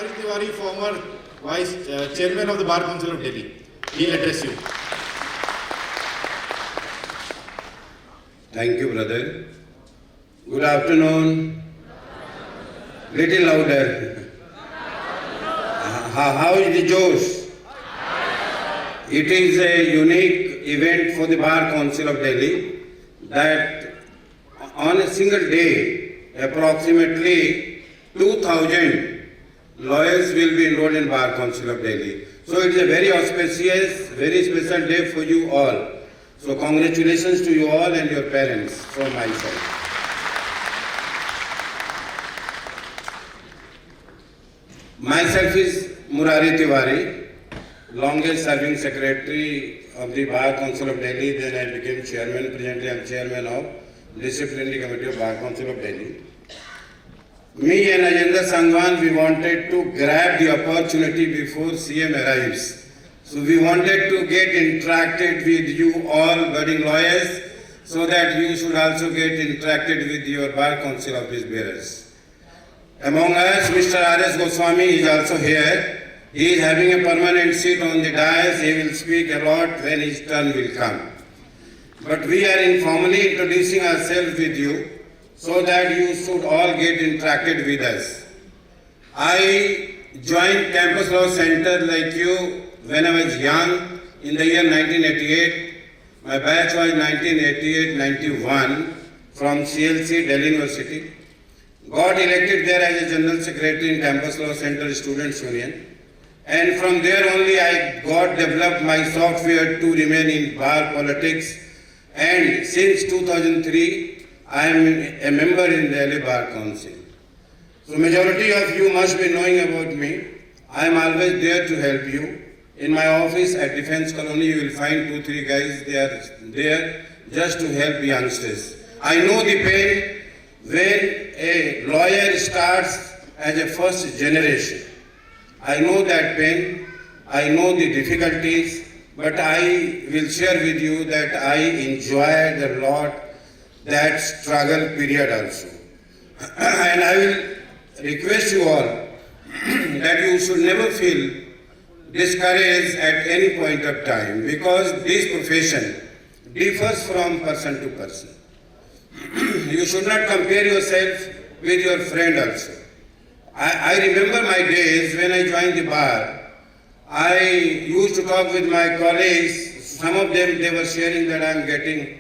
Murari Tiwari, former Vice Chairman of the Bar Council of Delhi. He'll address you. Thank you, brother. Good afternoon. Little louder. How is the Josh? It is a unique event for the Bar Council of Delhi that on a single day, approximately 2,000 lawyers will be enrolled in Bar Council of Delhi. So it is a very auspicious, very special day for you all. So congratulations to you all and your parents from my side. Myself is Murari Tiwari, longest serving secretary of the Bar Council of Delhi. Then I became chairman. Presently I am chairman of Disciplinary Committee of Bar Council of Delhi. Me and Ajendra Sangwan, we wanted to grab the opportunity before CM arrives. So we wanted to get interacted with you all budding lawyers so that you should also get interacted with your Bar Council office bearers. Among us, Mr. R.S. Goswami is also here. He is having a permanent seat on the dais. He will speak a lot when his turn will come. But we are informally introducing ourselves with you so that you should all get interacted with us. I joined Campus Law Center like you when I was young in the year 1988. My batch was 1988-91 from CLC, Delhi University. Got elected there as a General Secretary in Campus Law Center Students Union. And from there only I got developed my software to remain in bar politics. And since 2003, I am a member in Delhi Bar Council. So majority of you must be knowing about me. I am always there to help you. In my office at Defense Colony, you will find 2-3 guys. They are there just to help youngsters. I know the pain when a lawyer starts as a first generation. I know that pain. I know the difficulties. But I will share with you that I enjoyed a lot that struggle period also. And I will request you all that you should never feel discouraged at any point of time because this profession differs from person to person. You should not compare yourself with your friend also. I remember my days when I joined the bar. I used to talk with my colleagues. Some of them, they were sharing that I am getting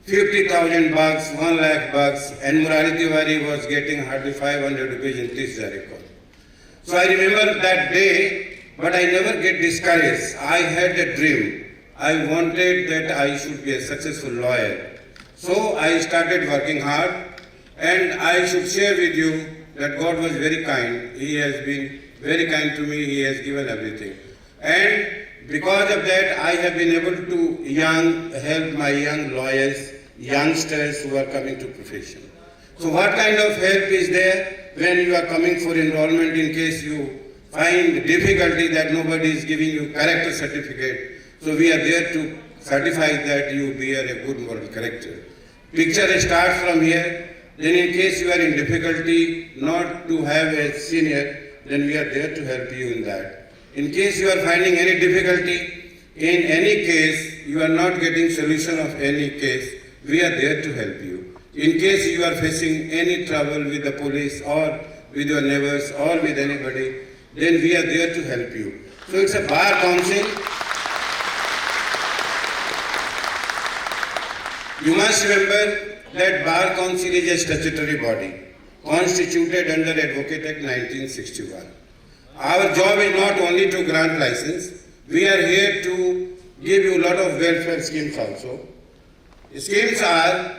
50,000 bucks, 1 lakh bucks, and Murari Tiwari was getting hardly 500 rupees in Tisjarikon. So I remember that day, but I never get discouraged. I had a dream. I wanted that I should be a successful lawyer. So I started working hard, and I should share with you that God was very kind. He has been very kind to me. He has given everything. And because of that, I have been able to help my young lawyers, youngsters who are coming to profession. So what kind of help is there when you are coming for enrollment in case you find difficulty that nobody is giving you character certificate? So we are there to certify that you bear a good moral character. Picture starts from here. Then in case you are in difficulty not to have a senior, then we are there to help you in that. In case you are finding any difficulty, in any case, you are not getting solution of any case, we are there to help you. In case you are facing any trouble with the police or with your neighbors or with anybody, then we are there to help you. So it's a bar council. You must remember that bar council is a statutory body constituted under Advocate Act 1961. Our job is not only to grant license, we are here to give you a lot of welfare schemes also. Schemes are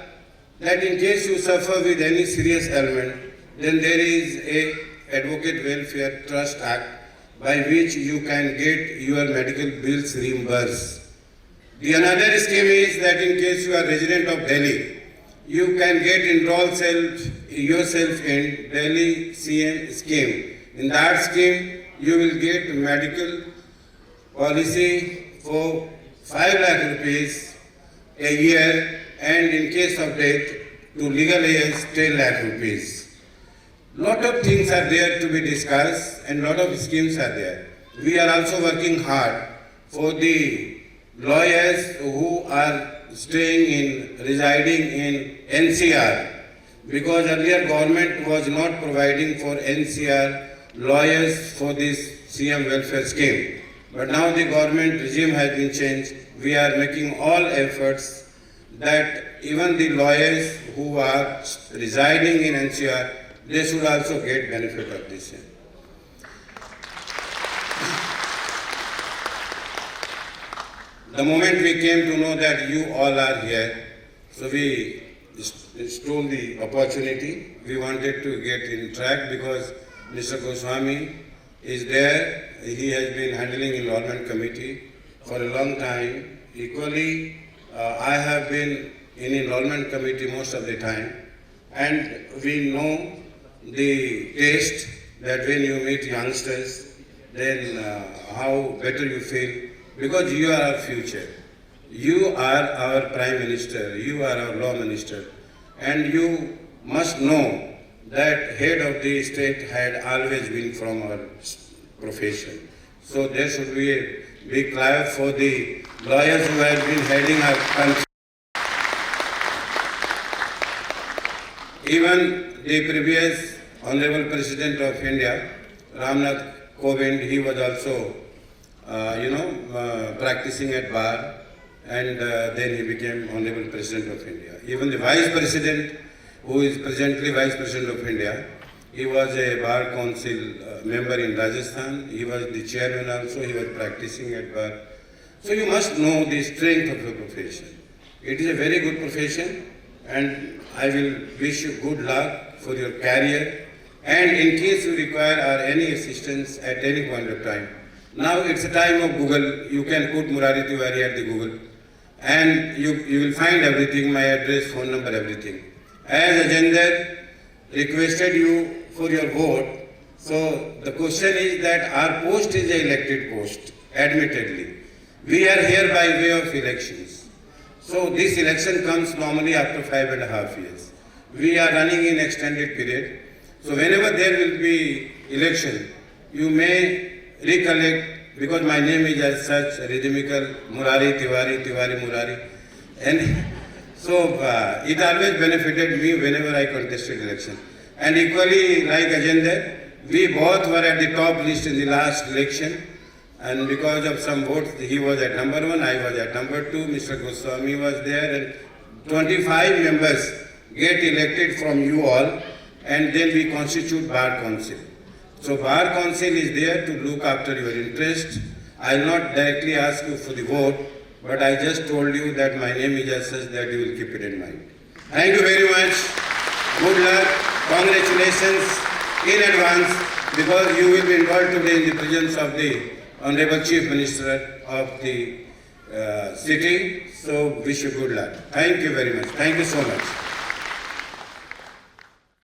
that in case you suffer with any serious ailment, then there is a Advocate Welfare Trust Act by which you can get your medical bills reimbursed. The another scheme is that in case you are resident of Delhi, you can get enrolled yourself in Delhi CM scheme. In that scheme, you will get medical policy for 5 lakh rupees a year, and in case of death, to legal age 10 lakh rupees. Lot of things are there to be discussed and lot of schemes are there. We are also working hard for the lawyers who are residing in NCR, because earlier government was not providing for NCR lawyers for this CM welfare scheme. But now the government regime has been changed. We are making all efforts that even the lawyers who are residing in NCR, they should also get benefit of this. The moment we came to know that you all are here, so we stole the opportunity. We wanted to get in track because Mr. Goswami is there. He has been handling enrollment committee for a long time. Equally, I have been in enrollment committee most of the time, and we know the taste that when you meet youngsters, then how better you feel, because you are our future. You are our Prime Minister, you are our Law Minister, and you must know that head of the state had always been from our profession. So there should be a big clap for the lawyers who have been heading our country. Even the previous Honorable President of India, Ramnath Kovind, he was also, practicing at bar, and then he became Honorable President of India. Even the Vice President, who is presently Vice President of India, he was a Bar Council member in Rajasthan. He was the chairman also. He was practicing at bar. So you must know the strength of your profession. It is a very good profession, and I will wish you good luck for your career. And in case you require any assistance at any point of time, now it's a time of Google. You can put Murari Tiwari at the Google, and you will find everything, my address, phone number, everything. As Ajender requested you for your vote, so the question is that our post is an elected post, admittedly. We are here by way of elections. So this election comes normally after 5.5 years. We are running in extended period. So whenever there will be election, you may recollect, because my name is as such rhythmical, Murari Tiwari, Tiwari Murari. And so it always benefited me whenever I contested election. And equally like Ajender, we both were at the top list in the last election. And because of some votes, he was at number 1, I was at number 2, Mr. Goswami was there, and 25 members get elected from you all, and then we constitute Bar Council. So Bar Council is there to look after your interest. I will not directly ask you for the vote, but I just told you that my name is as such that you will keep it in mind. Thank you very much. Good luck. Congratulations in advance, because you will be involved today in the presence of the Honorable Chief Minister of the city. So wish you good luck. Thank you very much. Thank you so much.